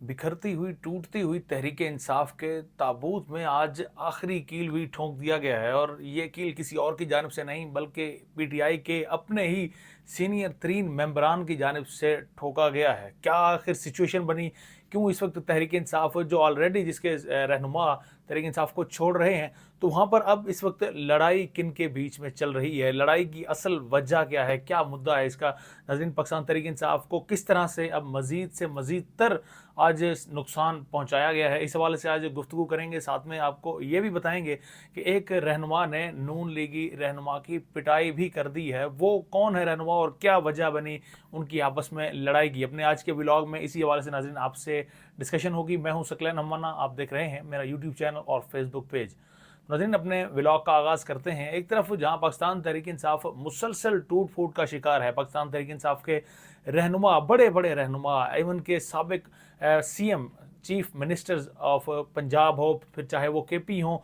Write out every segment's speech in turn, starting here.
बिखरती हुई टूटती हुई तहरीक इंसाफ के ताबूत में आज आखिरी कील भी ठोंक दिया गया है, और ये कील किसी और की जानिब से नहीं बल्कि पीटीआई के अपने ही सीनियर तरीन मेंबरान की जानिब से ठोका गया है। क्या आखिर सिचुएशन बनी, क्यों इस वक्त तहरीक इंसाफ जो ऑलरेडी जिसके रहनुमा तहरीक इंसाफ को छोड़ रहे हैं, तो वहाँ पर अब इस वक्त लड़ाई किन के बीच में चल रही है, लड़ाई की असल वजह क्या है, क्या मुद्दा है इसका। नाज़रीन, पाकिस्तान तहरीक इंसाफ को किस तरह से अब मज़ीद से मज़ीद तर आज नुकसान पहुंचाया गया है, इस हवाले से आज गुफ्तगू करेंगे। साथ में आपको ये भी बताएंगे कि एक रहनुमा ने नून लीगी रहनुमा की पिटाई भी कर दी है। वो कौन है रहनुमा और क्या वजह बनी उनकी आपस में लड़ाई की। अपने आज के व्लॉग में इसी हवाले से नाज़रीन आपसे डिस्कशन होगी। मैं हूं सकलैन हम्माना, आप देख रहे हैं मेरा यूट्यूब चैनल और फेसबुक पेज। नाज़रीन, अपने व्लॉग का आगाज़ करते हैं। एक तरफ जहां पाकिस्तान तहरीक इंसाफ मुसलसल टूट फूट का शिकार है, पाकिस्तान तहरीक इंसाफ के रहनुमा, बड़े बड़े रहनुमा, इवन के साबिक CM, chief ministers of Punjab हो, फिर चाहे वो केपी हों,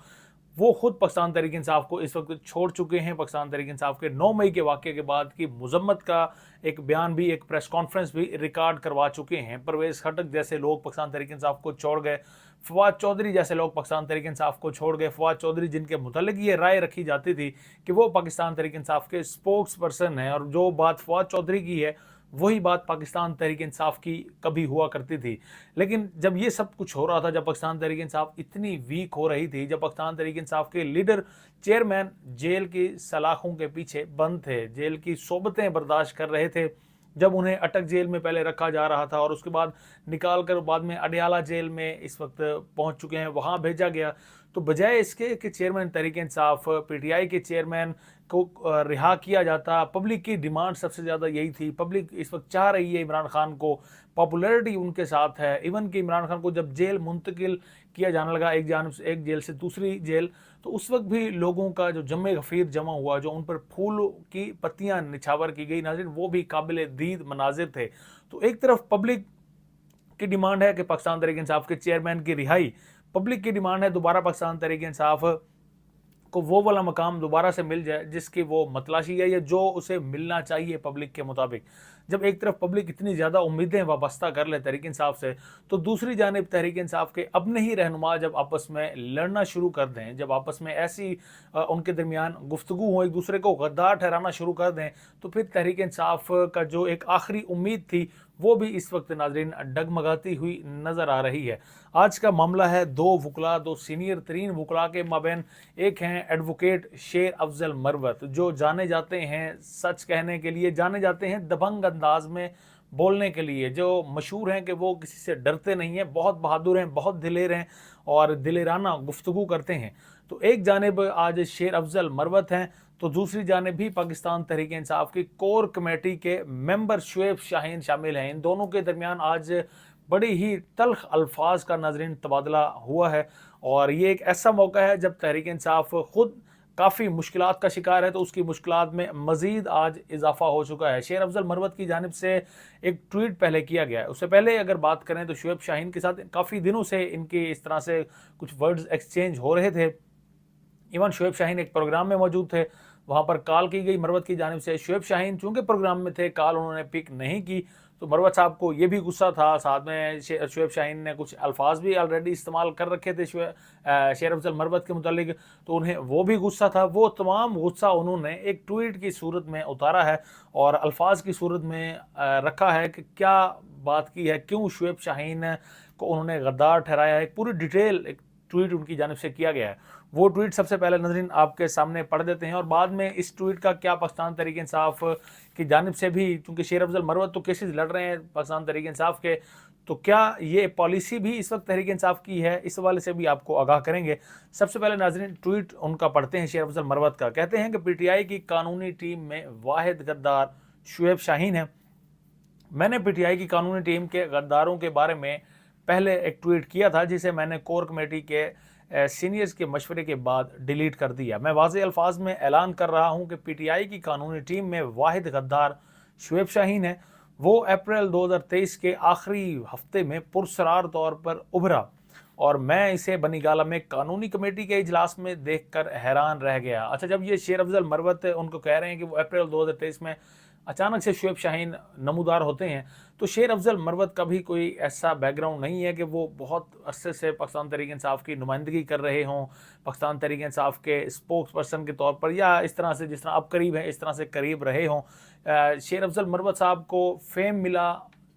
वो खुद पाकिस्तान तहरीक इंसाफ को इस वक्त छोड़ चुके हैं। पाकिस्तान तहरीक इंसाफ के 9 मई के वाक़े के बाद की मजम्मत का एक बयान भी, एक प्रेस कॉन्फ्रेंस भी रिकॉर्ड करवा चुके हैं। परवेज़ खटक जैसे लोग पाकिस्तान तहरीक इंसाफ को छोड़ गए, फवाद चौधरी जैसे लोग पाकिस्तान तहरीक इंसाफ को छोड़ गए। फवाद चौधरी जिनके मुतालिक ये राय रखी जाती थी कि वो पाकिस्तान तहरीक इंसाफ के स्पोक्स पर्सन हैं, और जो बात फवाद चौधरी की है वही बात पाकिस्तान तहरीक इंसाफ की कभी हुआ करती थी। लेकिन जब ये सब कुछ हो रहा था, जब पाकिस्तान तहरीक इंसाफ इतनी वीक हो रही थी, जब पाकिस्तान तहरीक इंसाफ के लीडर, चेयरमैन जेल की सलाखों के पीछे बंद थे, जेल की सोबतें बर्दाश्त कर रहे थे, जब उन्हें अटक जेल में पहले रखा जा रहा था और उसके बाद निकाल कर बाद में अडयाला जेल में इस वक्त पहुंच चुके हैं, वहां भेजा गया, तो बजाय इसके कि चेयरमैन तहरीक इंसाफ, पीटीआई के चेयरमैन को रिहा किया जाता। पब्लिक की डिमांड सबसे ज़्यादा यही थी। पब्लिक इस वक्त चाह रही है इमरान खान को, पॉपुलैरिटी उनके साथ है। इवन कि इमरान खान को जब जेल मुंतकिल किया जाने लगा एक जानब से एक जेल से दूसरी जेल, तो उस वक्त भी लोगों का जो जमे गफीर जमा हुआ, जो उन पर फूलों की पत्तियां निछावर की गई, नाज़रीन, वो भी काबिल दीद मनाजिर थे। तो एक तरफ पब्लिक की डिमांड है कि पाकिस्तान तहरीक इंसाफ के चेयरमैन की रिहाई, पब्लिक की डिमांड है दोबारा पाकिस्तान तहरीक इंसाफ को वो वाला मकाम दोबारा से मिल जाए जिसकी वो मतलाशी है, या जो उसे मिलना चाहिए पब्लिक के मुताबिक। जब एक तरफ पब्लिक इतनी ज़्यादा उम्मीदें वाबस्ता कर ले तहरीक इंसाफ से, तो दूसरी जानिब तहरीक इंसाफ के अपने ही रहनुमा जब आपस में लड़ना शुरू कर दें, जब आपस में ऐसी उनके दरमियान गुफ्तगू हो, एक दूसरे को गद्दार ठहराना शुरू कर दें, तो फिर तहरीक इंसाफ का जो एक आखिरी उम्मीद थी वो भी इस वक्त नाज़रीन डगमगाती हुई नज़र आ रही है। आज का मामला है दो वकला, दो सीनियर तरीन वकला के माबैन। एक हैं एडवोकेट शेर अफजल मरवत, जो जाने जाते हैं सच कहने के लिए, जाने जाते हैं दबंग अंदाज में बोलने के लिए, जो मशहूर हैं कि वो किसी से डरते नहीं हैं, बहुत बहादुर हैं, बहुत दिलेर हैं और दिलेराना गुफ्तगू करते हैं। तो एक जानिब आज शेर अफजल मरवत हैं, तो दूसरी जानिब भी पाकिस्तान तहरीक इंसाफ की कोर कमेटी के मेंबर शुएब शाहीन शामिल हैं। इन दोनों के दरमियान आज बड़ी ही तल्ख अल्फाज का नाज़रीन तबादला हुआ है, और ये एक ऐसा मौका है जब तहरीक इंसाफ खुद काफ़ी मुश्किलात का शिकार है, तो उसकी मुश्किलात में मज़ीद आज इजाफा हो चुका है। शेर अफजल मरवत की जानिब से एक ट्वीट पहले किया गया है। उससे पहले अगर बात करें तो शुएब शाहीन के साथ काफ़ी दिनों से इनके इस तरह से कुछ वर्ड्स एक्सचेंज हो रहे थे। इवन शुएब शाहीन एक प्रोग्राम में मौजूद थे, वहाँ पर कॉल की गई मरवत की जानिब से। शुएब शाहीन चूँकि प्रोग्राम में थे, कॉल उन्होंने पिक नहीं की, तो मरवत साहब को ये भी गुस्सा था। साथ में शुएब शाहीन ने कुछ अल्फाज भी ऑलरेडी इस्तेमाल कर रखे थे शेर अफजल मरवत के मुतालिक, तो उन्हें वो भी गुस्सा था। वो तमाम गुस्सा उन्होंने एक ट्वीट की सूरत में उतारा है और अल्फाज की सूरत में रखा है कि क्या बात की है, क्यों शुएब शाहीन को उन्होंने गद्दार ठहराया है। एक पूरी डिटेल एक ट्वीट उनकी जानिब से किया गया है। वो ट्वीट सबसे पहले नाज़रीन आपके सामने पढ़ देते हैं, और बाद में इस ट्वीट का क्या पाकिस्तान तहरीक इंसाफ की जानिब से भी, क्योंकि शेर अफजल मरवत तो केसेस लड़ रहे हैं पाकिस्तान तहरीक इंसाफ के, तो क्या ये पॉलिसी भी इस वक्त तहरीक इंसाफ की है, इस हवाले से भी आपको आगाह करेंगे। सबसे पहले नाज़रीन ट्वीट उनका पढ़ते हैं शेर अफजल मरवत का। कहते हैं कि पीटीआई की कानूनी टीम में वाहिद गद्दार शुएब शाहीन है। मैंने पीटीआई की कानूनी टीम के गद्दारों के बारे में पहले एक ट्वीट किया था, जिसे मैंने कोर कमेटी के सीनियर्स के मशवरे के बाद डिलीट कर दिया। मैं वाज़ेह अल्फाज में ऐलान कर रहा हूं कि पीटीआई की कानूनी टीम में वाहिद गद्दार शुएब शाहीन है। वो अप्रैल 2023 के आखिरी हफ्ते में पुरसरार तौर पर उभरा, और मैं इसे बनीगाला में कानूनी कमेटी के इजलास में देखकर हैरान रह गया। अच्छा, जब ये शेर अफजल मरवत उनको कह रहे हैं कि वो अप्रैल 2023 में अचानक से शुएब शाहीन नमूदार होते हैं। तो शेर अफजल मरवत का भी कोई ऐसा बैकग्राउंड नहीं है कि वो बहुत अरसे से पाकिस्तान तहरीक इंसाफ की नुमाइंदगी कर रहे हों, पाकिस्तान तहरीक इंसाफ के स्पोक्स पर्सन के तौर पर, या इस तरह से जिस तरह अब करीब हैं इस तरह से करीब रहे हों। शेर अफजल मरवत साहब को फेम मिला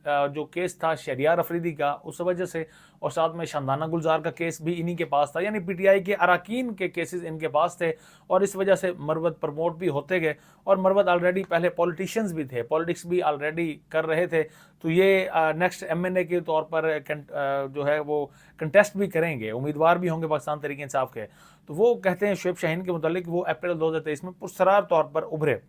जो केस था शहरियार अफरीदी का, उस वजह से, और साथ में शानदाना गुलजार का केस भी इन्हीं के पास था, यानी पीटीआई के अरकान के केसेस इनके पास थे, और इस वजह से मरवत प्रमोट भी होते गए। और मरवत ऑलरेडी पहले पॉलिटिशियंस भी थे, पॉलिटिक्स भी ऑलरेडी कर रहे थे, तो ये नेक्स्ट एमएनए के तौर पर जो है वो कंटेस्ट भी करेंगे, उम्मीदवार भी होंगे पाकिस्तान तहरीक इंसाफ के। तो वो कहते हैं शुएब शाहीन के मुतालिक वो अप्रैल 2023 में पुरस्रार तौर पर उभरे,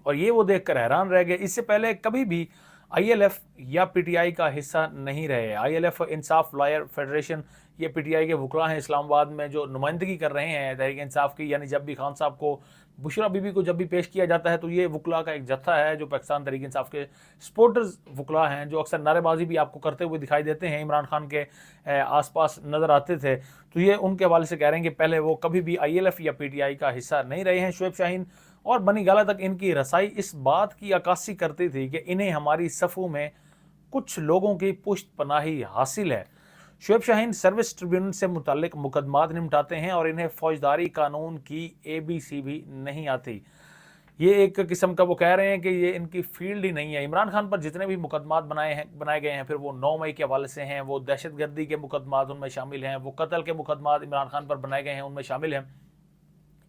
और ये वो देखकर हैरान रह गए। इससे पहले कभी भी आईएलएफ या पीटीआई का हिस्सा नहीं रहे। आईएलएफ इंसाफ लॉयर फेडरेशन, ये पीटीआई के वकला हैं इस्लामाबाद में जो नुमाइंदगी कर रहे हैं तहरीक इंसाफ की, यानी जब भी खान साहब को, बुशरा बीबी को जब भी पेश किया जाता है तो ये वकला का एक जत्था है जो पाकिस्तान तहरीक इंसाफ के सपोर्टर्स वकला हैं, जो अक्सर नारेबाजी भी आपको करते हुए दिखाई देते हैं, इमरान खान के आसपास नज़र आते थे। तो ये उनके हवाले से कह रहे हैं कि पहले वो कभी भी आईएलएफ या पीटीआई का हिस्सा नहीं रहे हैं शुएब शाहीन। और बनी गाला तक इनकी रसाई इस बात की अक्कासी करती थी कि इन्हें हमारी सफ़ों में कुछ लोगों की पुष्ट पनाही हासिल है। शुएब शाहीन सर्विस ट्रिब्यूनल से मुताल्लिक मुकदमात निपटाते हैं और इन्हें फौजदारी कानून की ABC भी नहीं आती। ये एक किस्म का वो कह रहे हैं कि ये इनकी फील्ड ही नहीं है। इमरान खान पर जितने भी मुकदमात बनाए गए हैं, फिर वो 9 मई के हवाले से हैं, वो दहशतगर्दी के मुकदमात उनमें शामिल हैं, वो कत्ल के मुकदमात इमरान खान पर बनाए गए हैं उनमें शामिल हैं।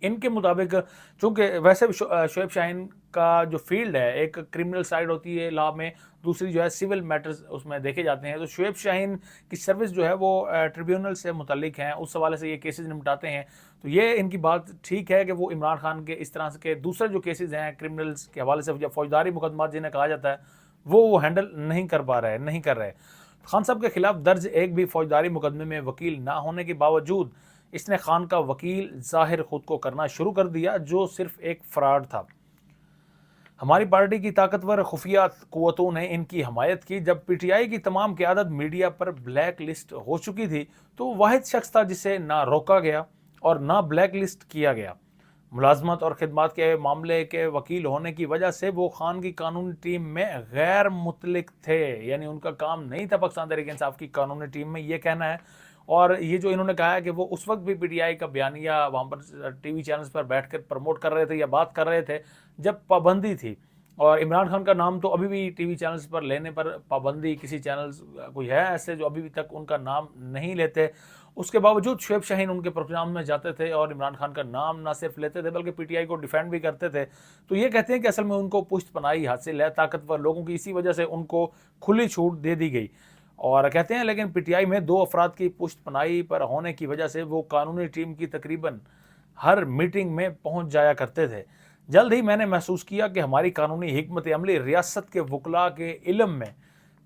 इनके मुताबिक, चूंकि वैसे शुएब शाहीन का जो फील्ड है, एक क्रिमिनल साइड होती है लॉ में, दूसरी जो है सिविल मैटर्स उसमें देखे जाते हैं, तो शुएब शाहीन की सर्विस जो है वो ट्रिब्यूनल से मुतल्लिक हैं, उस हवाले से ये केसेस निपटाते हैं। तो ये इनकी बात ठीक है कि वो इमरान खान के इस तरह के दूसरे जो केसेस हैं क्रिमिनल्स के हवाले से, या फौजदारी मुकदमा जिन्हें कहा जाता है, वो हैंडल नहीं कर रहे। खान साहब के खिलाफ दर्ज एक भी फौजदारी मुकदमे में वकील ना होने के बावजूद इसने खान का वकील जाहिर खुद को करना शुरू कर दिया, जो सिर्फ एक फ्रॉड था। हमारी पार्टी की ताकतवर खुफिया कुव्वतों ने इनकी हमायत की। जब पीटीआई की तमाम क़यादत मीडिया पर ब्लैक लिस्ट हो चुकी थी, तो वाहिद शख्स था जिसे ना रोका गया और ना ब्लैक लिस्ट किया गया। मुलाजमत और खिदमत के मामले के वकील होने की वजह से वो खान की कानूनी टीम में गैर मुतलिक थे, यानी उनका काम नहीं था पाकिस्तान तहरीक इंसाफ की कानूनी टीम में, ये कहना है। और ये जो इन्होंने कहा है कि वो उस वक्त भी पीटीआई का बयानिया वहाँ पर टीवी चैनल्स पर बैठकर प्रमोट कर रहे थे या बात कर रहे थे जब पाबंदी थी, और इमरान खान का नाम तो अभी भी टीवी चैनल्स पर लेने पर पाबंदी, किसी चैनल्स कोई है ऐसे जो अभी तक उनका नाम नहीं लेते, उसके बावजूद शुएब शाहीन उनके प्रोग्राम में जाते थे और इमरान खान का नाम ना सिर्फ लेते थे बल्कि पीटीआई को डिफेंड भी करते थे। तो ये कहते हैं कि असल में उनको पुष्ट पनाही हासिल है ताकतवर लोगों की, इसी वजह से उनको खुली छूट दे दी गई। और कहते हैं लेकिन पीटीआई में 2 अफराद की पुष्ट पनाही पर होने की वजह से वो कानूनी टीम की तकरीबन हर मीटिंग में पहुंच जाया करते थे। जल्द ही मैंने महसूस किया कि हमारी कानूनी हिकमत अमली रियासत के वकला के इल्म में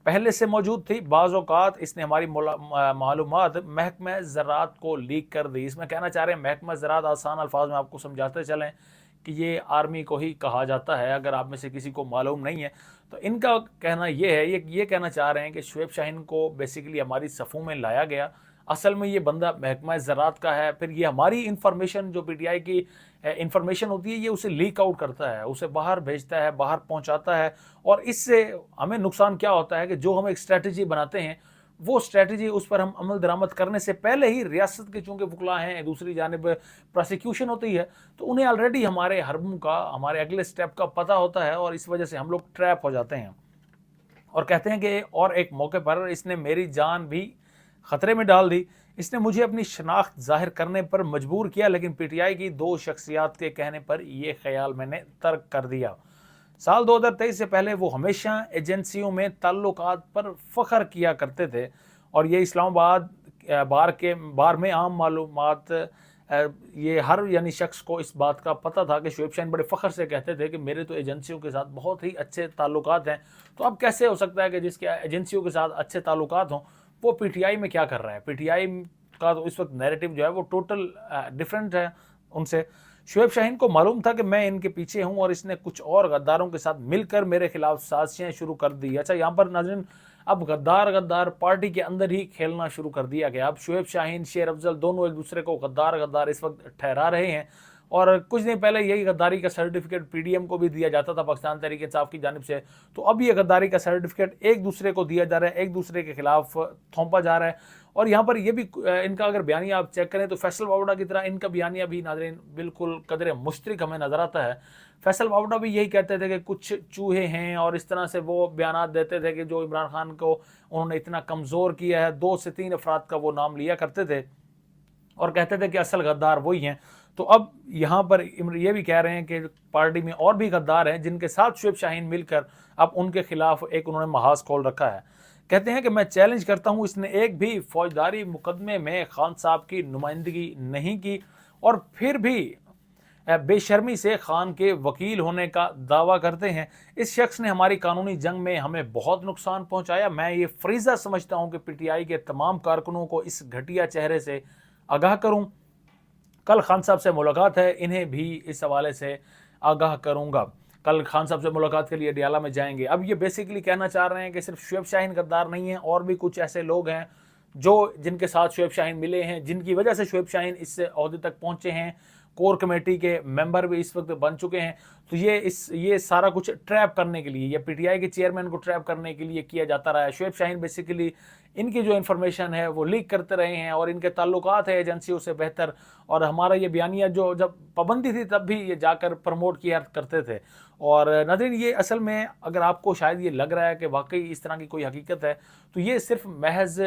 पहले से मौजूद थी। बाज़ औक़ात इसने हमारी मालूमात महकमा ज़राअत को लीक कर दी। इसमें कहना चाह रहे हैं महकमा ज़राअत, आसान अल्फाज में आपको समझाते चलें कि ये आर्मी को ही कहा जाता है, अगर आप में से किसी को मालूम नहीं है। तो इनका कहना ये है, ये कहना चाह रहे हैं कि शुएब शाहीन को बेसिकली हमारी सफ़ों में लाया गया। असल में ये बंदा महकमा ज़राअत का है, फिर ये हमारी इंफॉर्मेशन जो पीटीआई की इंफॉर्मेशन होती है ये उसे लीक आउट करता है, उसे बाहर भेजता है, बाहर पहुंचाता है। और इससे हमें नुकसान क्या होता है कि जो हम एक स्ट्रेटजी बनाते हैं, वो स्ट्रेटजी उस पर हम अमल दरामद करने से पहले ही रियासत के चूँकि वकला हैं, दूसरी जानिब प्रोसिक्यूशन होती है, तो उन्हें ऑलरेडी हमारे हरबों का, हमारे अगले स्टेप का पता होता है, और इस वजह से हम लोग ट्रैप हो जाते हैं। और कहते हैं कि और एक मौके पर इसने मेरी जान भी ख़तरे में डाल दी। इसने मुझे अपनी शनाख्त जाहिर करने पर मजबूर किया, लेकिन पीटीआई की 2 शख्सियात के कहने पर यह ख्याल मैंने तर्क कर दिया। साल 2023 से पहले वो हमेशा एजेंसियों में ताल्लुकात पर फ़ख्र किया करते थे, और ये इस्लामाबाद बार में आम मालूमात, ये हर यानी शख्स को इस बात का पता था कि शुएब शाहीन बड़े फ़ख्र से कहते थे कि मेरे तो एजेंसियों के साथ बहुत ही अच्छे ताल्लुकात हैं। तो अब कैसे हो सकता है कि जिसके एजेंसियों के साथ अच्छे ताल्लुकात हों वो पीटीआई में क्या कर रहा है? पीटीआई का तो इस वक्त नैरेटिव जो है वो टोटल डिफरेंट है उनसे। शुएब शाहीन को मालूम था कि मैं इनके पीछे हूं, और इसने कुछ और गद्दारों के साथ मिलकर मेरे खिलाफ साजिशें शुरू कर दी। अच्छा, यहाँ पर नाज़रीन अब गद्दार पार्टी के अंदर ही खेलना शुरू कर दिया गया। अब शुएब शाहीन, शेर अफजल दोनों एक दूसरे को गद्दार इस वक्त ठहरा रहे हैं, اور کچھ دن پہلے یہی غداری کا سرٹیفکیٹ پی ڈی ایم کو بھی دیا جاتا تھا پاکستان تحریک انصاف کی جانب سے، تو اب یہ غداری کا سرٹیفکیٹ ایک دوسرے کو دیا جا رہا ہے، ایک دوسرے کے خلاف تھوپا جا رہا ہے۔ اور یہاں پر یہ بھی ان کا اگر بیانیہ آپ چیک کریں تو فیصل وابڑہ کی طرح ان کا بیانیہ بھی ناظرین بالکل قدر مشترک ہمیں نظر آتا ہے۔ فیصل وابڑہ بھی یہی کہتے تھے کہ کچھ چوہے ہیں، اور اس طرح سے وہ بیانات دیتے تھے کہ جو عمران خان کو انہوں نے اتنا کمزور کیا ہے، 2 سے 3 افراد کا وہ نام لیا کرتے تھے اور کہتے تھے کہ اصل غدار وہی ہیں۔ تو اب یہاں پر یہ بھی کہہ رہے ہیں کہ پارٹی میں اور بھی غدار ہیں جن کے ساتھ شعیب شاہین مل کر اب ان کے خلاف ایک انہوں نے محاذ کھول رکھا ہے۔ کہتے ہیں کہ میں چیلنج کرتا ہوں، اس نے ایک بھی فوجداری مقدمے میں خان صاحب کی نمائندگی نہیں کی اور پھر بھی بے شرمی سے خان کے وکیل ہونے کا دعویٰ کرتے ہیں۔ اس شخص نے ہماری قانونی جنگ میں ہمیں بہت نقصان پہنچایا۔ میں یہ فریضہ سمجھتا ہوں کہ پی ٹی آئی کے تمام کارکنوں کو اس گھٹیا چہرے سے آگاہ کروں۔ کل خان صاحب سے ملاقات ہے، انہیں بھی اس حوالے سے آگاہ کروں گا۔ کل خان صاحب سے ملاقات کے لیے ڈیالہ میں جائیں گے۔ اب یہ بیسیکلی کہنا چاہ رہے ہیں کہ صرف شعیب شاہین غدار نہیں ہیں، اور بھی کچھ ایسے لوگ ہیں جن کے ساتھ شعیب شاہین ملے ہیں، جن کی وجہ سے شعیب شاہین اس عہدے تک پہنچے ہیں، کور کمیٹی کے ممبر بھی اس وقت بن چکے ہیں۔ تو یہ سارا کچھ ٹریپ کرنے کے لیے، یہ پی ٹی آئی کے چیئرمین کو ٹریپ کرنے کے لیے کیا جاتا رہا ہے۔ شعیب شاہین بیسیکلی ان کی جو انفارمیشن ہے وہ لیک کرتے رہے ہیں، اور ان کے تعلقات ہیں ایجنسیوں سے بہتر، اور ہمارا یہ بیانیہ جو جب پابندی تھی تب بھی یہ جا کر پروموٹ کیا کرتے تھے۔ اور ناظرین، یہ اصل میں اگر آپ کو شاید یہ لگ رہا ہے کہ واقعی اس طرح کی کوئی حقیقت ہے، تو یہ صرف محض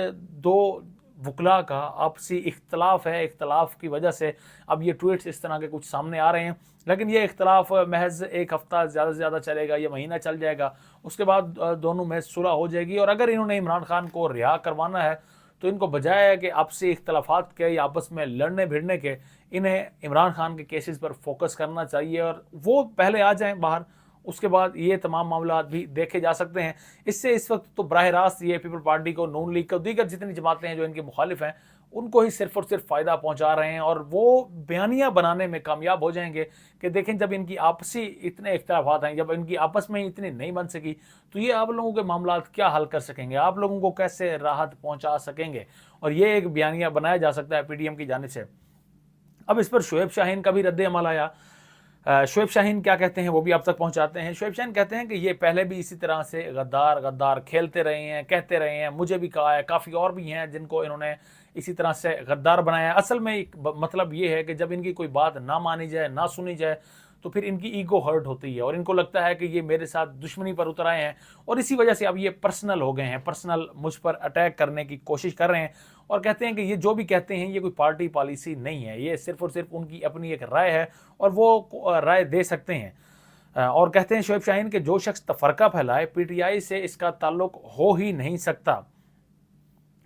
2 وکلاء کا آپسی اختلاف ہے۔ اختلاف کی وجہ سے اب یہ ٹویٹس اس طرح کے کچھ سامنے آ رہے ہیں، لیکن یہ اختلاف محض 1 ہفتہ زیادہ سے زیادہ چلے گا، یہ مہینہ چل جائے گا، اس کے بعد دونوں میں صلح ہو جائے گی۔ اور اگر انہوں نے عمران خان کو رہا کروانا ہے تو ان کو بجائے کہ آپسی اختلافات کے یا آپس میں لڑنے بھیڑنے کے، انہیں عمران خان کے کیسز پر فوکس کرنا چاہیے، اور وہ پہلے آ جائیں باہر، اس کے بعد یہ تمام معاملات بھی دیکھے جا سکتے ہیں۔ اس سے اس وقت تو براہ راست یہ پیپل پارٹی کو، نون لیگ کو، دیگر جتنی جماعتیں ہیں جو ان کے مخالف ہیں، ان کو ہی صرف اور صرف فائدہ پہنچا رہے ہیں، اور وہ بیانیہ بنانے میں کامیاب ہو جائیں گے کہ دیکھیں جب ان کی آپسی اتنے اختلافات ہیں، جب ان کی آپس میں اتنی نہیں بن سکی، تو یہ آپ لوگوں کے معاملات کیا حل کر سکیں گے، آپ لوگوں کو کیسے راحت پہنچا سکیں گے، اور یہ ایک بیانیہ بنایا جا سکتا ہے پی ڈی ایم کی جانب سے۔ اب اس پر شعیب شاہین کا بھی رد عمل آیا۔ شعیب شاہین کیا کہتے ہیں وہ بھی آپ تک پہنچاتے ہیں۔ شعیب شاہین کہتے ہیں کہ یہ پہلے بھی اسی طرح سے غدار غدار کھیلتے رہے ہیں، کہتے رہے ہیں، مجھے بھی کہا ہے، کافی اور بھی ہیں جن کو انہوں نے اسی طرح سے غدار بنایا ہے۔ اصل میں ایک مطلب یہ ہے کہ جب ان کی کوئی بات نہ مانی جائے، نہ سنی جائے، تو پھر ان کی ایگو ہرٹ ہوتی ہے، اور ان کو لگتا ہے کہ یہ میرے ساتھ دشمنی پر اتر آئے ہیں، اور اسی وجہ سے اب یہ پرسنل ہو گئے ہیں، پرسنل مجھ پر اٹیک کرنے کی کوشش کر رہے ہیں، اور کہتے ہیں کہ یہ جو بھی کہتے ہیں یہ کوئی پارٹی پالیسی نہیں ہے، یہ صرف اور صرف ان کی اپنی ایک رائے ہے، اور وہ رائے دے سکتے ہیں۔ اور کہتے ہیں شعیب شاہین کہ جو شخص تفرقہ پھیلائے، پی ٹی آئی سے اس کا تعلق ہو ہی نہیں سکتا،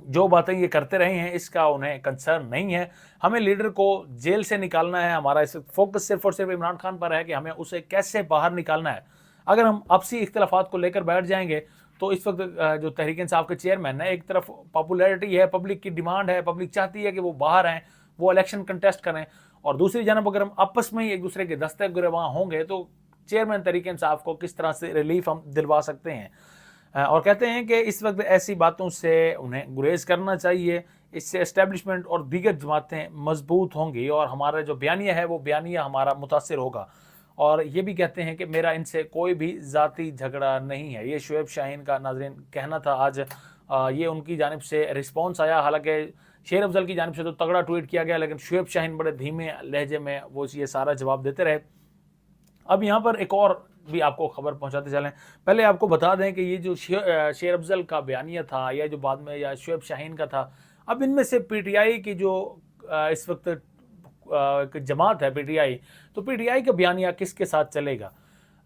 جو باتیں یہ کرتے رہے ہیں اس کا انہیں کنسرن نہیں ہے، ہمیں لیڈر کو جیل سے نکالنا ہے، ہمارا اس فوکس صرف اور صرف عمران خان پر ہے کہ ہمیں اسے کیسے باہر نکالنا ہے۔ اگر ہم آپسی اختلافات کو لے کر بیٹھ جائیں گے تو اس وقت جو تحریک انصاف کے چیئرمین ہیں، ایک طرف پاپولیرٹی ہے، پبلک کی ڈیمانڈ ہے، پبلک چاہتی ہے کہ وہ باہر ہیں، وہ الیکشن کنٹیسٹ کریں، اور دوسری جانب اگر ہم آپس میں ہی ایک دوسرے کے دستک گریباں ہوں گے تو چیئرمین تحریک انصاف کو کس طرح سے ریلیف ہم دلوا سکتے ہیں۔ اور کہتے ہیں کہ اس وقت ایسی باتوں سے انہیں گریز کرنا چاہیے، اس سے اسٹیبلشمنٹ اور دیگر جماعتیں مضبوط ہوں گی، اور ہمارا جو بیانیہ ہے وہ بیانیہ ہمارا متاثر ہوگا۔ اور یہ بھی کہتے ہیں کہ میرا ان سے کوئی بھی ذاتی جھگڑا نہیں ہے۔ یہ شعیب شاہین کا ناظرین کہنا تھا آج، یہ ان کی جانب سے رسپانس آیا، حالانکہ شیر افضل کی جانب سے تو تگڑا ٹویٹ کیا گیا، لیکن شعیب شاہین بڑے دھیمے لہجے میں وہ یہ سارا جواب دیتے رہے۔ اب یہاں پر ایک اور بھی آپ کو خبر پہنچاتے چلیں، پہلے آپ کو بتا دیں کہ یہ جو شیر افضل کا بیانیہ تھا، یا جو بعد میں یا شعیب شاہین کا تھا، اب ان میں سے پی ٹی آئی کی جو اس وقت جماعت ہے پی ٹی آئی، تو پی ٹی آئی کا بیانیہ کس کے ساتھ چلے گا؟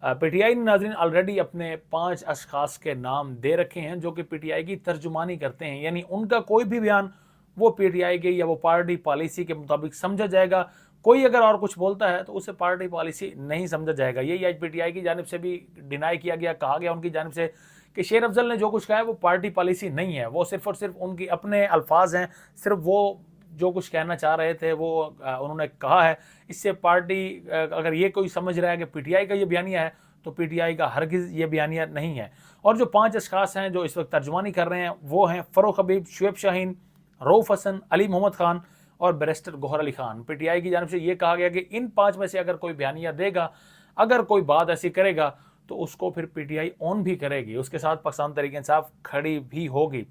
پی ٹی آئی نے ناظرین آلریڈی اپنے 5 اشخاص کے نام دے رکھے ہیں جو کہ پی ٹی آئی کی ترجمانی کرتے ہیں، یعنی ان کا کوئی بھی بیان وہ پی ٹی آئی کے یا وہ پارٹی پالیسی کے مطابق سمجھا جائے گا۔ کوئی اگر اور کچھ بولتا ہے تو اسے پارٹی پالیسی نہیں سمجھا جائے گا۔ یہی آج پی ٹی آئی کی جانب سے بھی ڈینائی کیا گیا، کہا گیا ان کی جانب سے کہ شیر افضل نے جو کچھ کہا ہے وہ پارٹی پالیسی نہیں ہے، وہ صرف اور صرف ان کی اپنے الفاظ ہیں، صرف وہ جو کچھ کہنا چاہ رہے تھے وہ انہوں نے کہا ہے۔ اس سے پارٹی اگر یہ کوئی سمجھ رہا ہے کہ پی ٹی آئی کا یہ بیانیہ ہے تو پی ٹی آئی کا ہرگز یہ بیانیہ نہیں ہے۔ اور جو 5 اشخاص ہیں جو اس وقت ترجمانی کر رہے ہیں وہ ہیں فروخ حبیب، شعیب شاہین، رؤف حسن، علی محمد خان اور बैरिस्टर गौहर अली खान। पीटीआई की जानिब से ये कहा गया कि इन 5 में से अगर कोई बयानिया देगा, अगर कोई बात ऐसी करेगा तो उसको फिर पीटीआई ऑन भी करेगी, उसके साथ पाकिस्तान तहरीक इंसाफ खड़ी भी होगी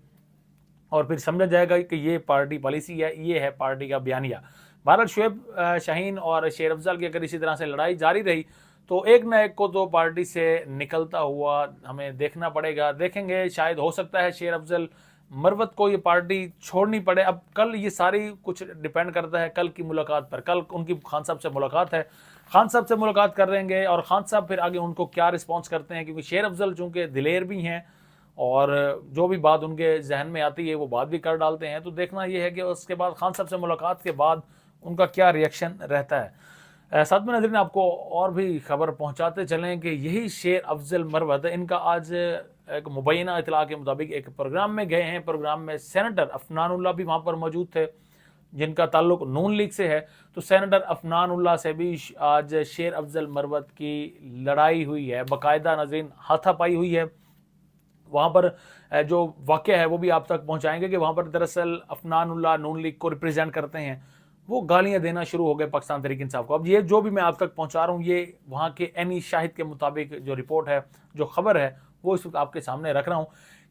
और फिर समझा जाएगा कि ये पार्टी पॉलिसी है, ये है पार्टी का बयानिया। बहरहाल शुएब शाहीन और शेर अफजल की अगर इसी तरह से लड़ाई जारी रही तो एक न एक को तो पार्टी से निकलता हुआ हमें देखना पड़ेगा। देखेंगे, शायद हो सकता है शेर अफजल मरवत को ये पार्टी छोड़नी पड़े। अब कल ये सारी कुछ डिपेंड करता है कल की मुलाकात पर। कल उनकी खान साहब से मुलाकात है, खान साहब से मुलाकात कर देंगे और खान साहब फिर आगे उनको क्या रिस्पॉन्स करते हैं, क्योंकि शेर अफजल चूँकि दिलेर भी हैं और जो भी बात उनके जहन में आती है वो बात भी कर डालते हैं। तो देखना ये है कि उसके बाद खान साहब से मुलाकात के बाद उनका क्या रिएक्शन रहता है। साथ में नजरीन आपको और भी खबर पहुंचाते चलें कि यही शेर अफजल मरवत, इनका आज एक मुबैना इतला के मुताबिक एक प्रोग्राम में गए हैं। प्रोग्राम में सेनेटर अफनानुल्लाह भी वहाँ पर मौजूद थे जिनका ताल्लुक नून लीग से है। तो सेनेटर अफनानुल्लाह से भी आज शेर अफजल मरवत की लड़ाई हुई है, बाकायदा नजरीन हाथापाई हुई है। वहाँ पर जो वाक़या है वो भी आप तक पहुँचाएंगे कि वहाँ पर दरअसल अफनानुल्लाह नून लीग को रिप्रेजेंट करते हैं, वो गालियाँ देना शुरू हो गए पाकिस्तान तहरीक इंसाफ को। अब ये जो भी मैं आप तक पहुँचा रहा हूँ ये वहाँ के एनी शाहिद के मुताबिक जो रिपोर्ट है, जो खबर है, वो इस वक्त आपके सामने रख रहा हूँ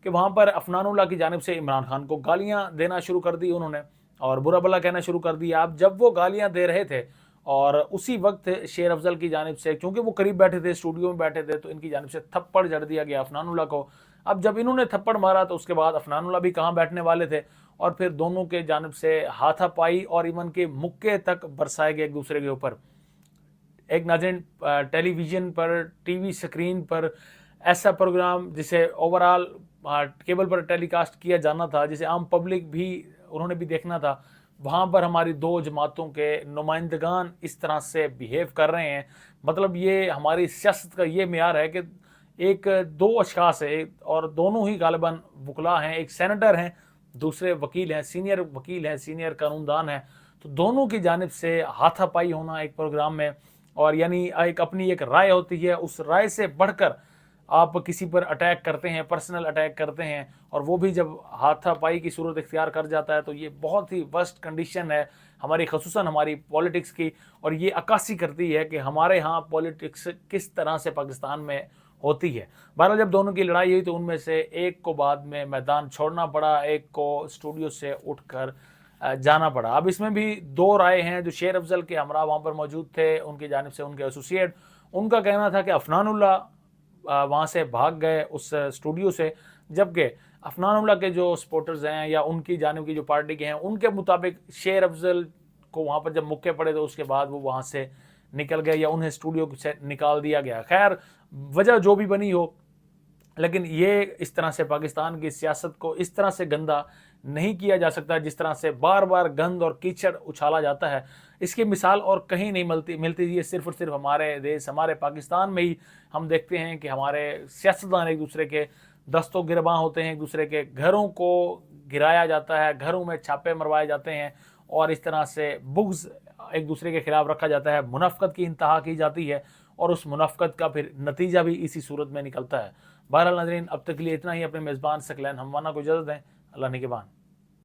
कि वहाँ पर अफनानुल्लाह की जानिब से इमरान खान को गालियाँ देना शुरू कर दी उन्होंने और बुरा भला कहना शुरू कर दिया। अब जब वो गालियाँ दे रहे थे और उसी वक्त शेर अफजल की जानिब से, क्योंकि वो करीब बैठे थे, स्टूडियो में बैठे थे, तो इनकी जानिब से थप्पड़ जड़ दिया गया अफनानुल्लाह को। अब जब इन्होंने थप्पड़ मारा तो उसके बाद अफनानुल्लाह भी कहाँ बैठने वाले थे और फिर दोनों के जानिब से हाथापाई और इवन के मुक्के तक बरसाए गए एक दूसरे के ऊपर। एक नाज़रीन टेलीविज़न पर, टीवी स्क्रीन पर ऐसा प्रोग्राम जिसे ओवरऑल केबल पर टेलीकास्ट किया जाना था, जिसे आम पब्लिक भी उन्होंने भी देखना था, वहाँ पर हमारी दो जमातों के नुमाइंदगान इस तरह से बिहेव कर रहे हैं। मतलब ये हमारी सियासत का ये मेयार है कि एक दो अशखास है और दोनों ही गालिबन वकला हैं, एक सेनेटर हैं, दूसरे वकील हैं, सीनियर वकील हैं, सीनियर कानूनदान हैं। तो दोनों की जानिब से हाथापाई होना एक प्रोग्राम में, और यानी एक अपनी एक राय होती है, उस राय से बढ़कर आप किसी पर अटैक करते हैं, पर्सनल अटैक करते हैं, और वो भी जब हाथापाई की सूरत इख्तियार कर जाता है तो ये बहुत ही वर्स्ट कंडीशन है हमारी, खसूसन हमारी पॉलिटिक्स की। और ये अक्कासी करती है कि हमारे यहाँ पॉलिटिक्स किस तरह से पाकिस्तान में होती है। बहरहाल जब दोनों की लड़ाई हुई तो उनमें से एक को बाद में मैदान छोड़ना पड़ा, एक को स्टूडियो से उठकर जाना पड़ा। अब इसमें भी दो राय हैं। जो शेर अफजल के हमरा वहाँ पर मौजूद थे, उनकी जानिब से उनके एसोसिएट, उनका कहना था कि अफनानुल्लाह वहाँ से भाग गए उस स्टूडियो से, जबकि अफनानुल्लाह के जो सपोर्टर्स हैं या उनकी जानिब की जो पार्टी के हैं उनके मुताबिक शेर अफजल को वहाँ पर जब मुक्के पड़े तो उसके बाद वो वहाँ से निकल गए या उन्हें स्टूडियो से निकाल दिया गया। खैर वजह जो भी बनी हो, लेकिन ये इस तरह से पाकिस्तान की सियासत को इस तरह से गंदा नहीं किया जा सकता जिस तरह से बार बार गंद और कीचड़ उछाला जाता है। इसकी मिसाल और कहीं नहीं मिलती। ये सिर्फ और सिर्फ हमारे देश, हमारे पाकिस्तान में ही हम देखते हैं कि हमारे सियासतदान एक दूसरे के दस्तों गिरबां होते हैं, एक दूसरे के घरों को गिराया जाता है, घरों में छापे मरवाए जाते हैं और इस तरह से बुग़्ज़ एक दूसरे के खिलाफ रखा जाता है, मुनाफ़क़त की इंतहा की जाती है और उस मुनाफ़क़त का फिर नतीजा भी इसी सूरत में निकलता है। बहरहाल नाज़रीन अब तक के लिए इतना ही। अपने मेज़बान सकलैन हमवाना को इजाज़त दें। अल्लाह निगहबान।